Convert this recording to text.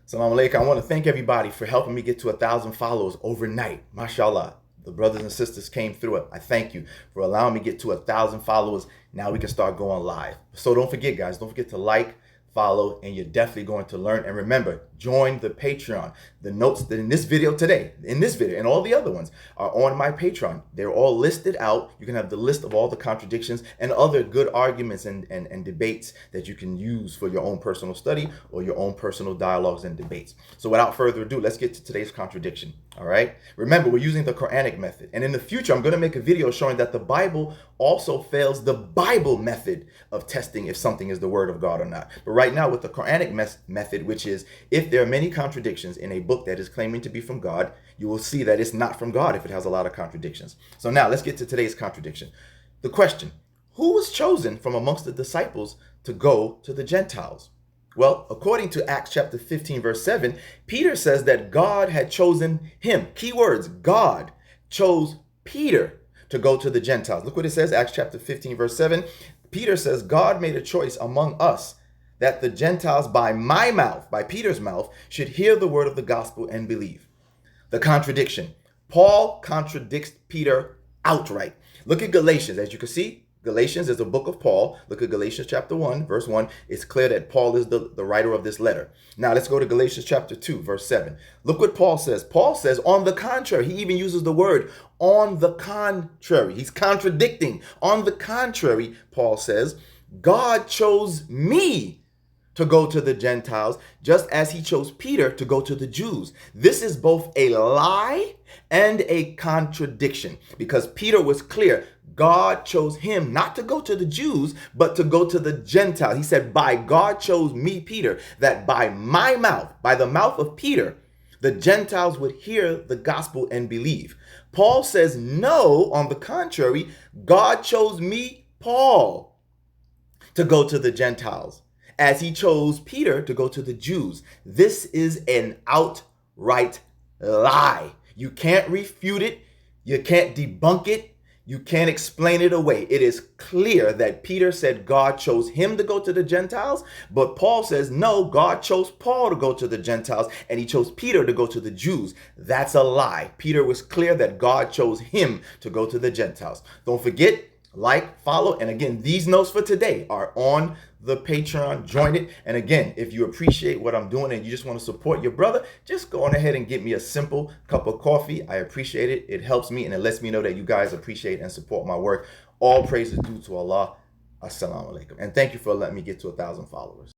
Salam alaikum. I want to thank everybody for helping me get to 1,000 followers overnight. MashaAllah. The brothers and sisters came through it. I thank you for allowing me to get to 1,000 followers. Now we can start going live. So don't forget, guys, don't forget to like, follow, and you're definitely going to learn. And remember, join the Patreon. The notes that in this video today, and all the other ones are on my Patreon. They're all listed out. You can have the list of all the contradictions and other good arguments and debates that you can use for your own personal study or your own personal dialogues and debates. So without further ado, let's get to today's contradiction. All right. Remember, we're using the Quranic method. And in the future, I'm going to make a video showing that the Bible also fails the Bible method of testing if something is the word of God or not. But right now with the Quranic method, which is if there are many contradictions in a book that is claiming to be from God, you will see that it's not from God if it has a lot of contradictions. So now let's get to today's contradiction. The question, who was chosen from amongst the disciples to go to the Gentiles? Well, according to Acts chapter 15, verse 7, Peter says that God had chosen him. Key words, God chose Peter to go to the Gentiles. Look what it says, Acts chapter 15, verse 7. Peter says, God made a choice among us that the Gentiles by my mouth, by Peter's mouth, should hear the word of the gospel and believe. The contradiction. Paul contradicts Peter outright. Look at Galatians. As you can see, Galatians is a book of Paul. Look at Galatians chapter 1, verse 1. It's clear that Paul is the writer of this letter. Now let's go to Galatians chapter 2, verse 7. Look what Paul says. Paul says, on the contrary, he even uses the word on the contrary. He's contradicting. On the contrary, Paul says, God chose me to go to the Gentiles, just as he chose Peter to go to the Jews. This is both a lie and a contradiction, because Peter was clear. God chose him not to go to the Jews, but to go to the Gentiles. He said, by God chose me, Peter, that by my mouth, by the mouth of Peter, the Gentiles would hear the gospel and believe. Paul says, no, on the contrary, God chose me, Paul, to go to the Gentiles, as he chose Peter to go to the Jews. This is an outright lie. You can't refute it. You can't debunk it. You can't explain it away. It is clear that Peter said God chose him to go to the Gentiles, but Paul says, no, God chose Paul to go to the Gentiles, and he chose Peter to go to the Jews. That's a lie. Peter was clear that God chose him to go to the Gentiles. Don't forget, like, follow, and again, these notes for today are on the Patreon. Join it. And again, if you appreciate what I'm doing and you just want to support your brother, just go on ahead and get me a simple cup of coffee. I appreciate it. It helps me and it lets me know that you guys appreciate and support my work. All praise is due to Allah. Assalamu alaikum. And thank you for letting me get to 1,000 followers.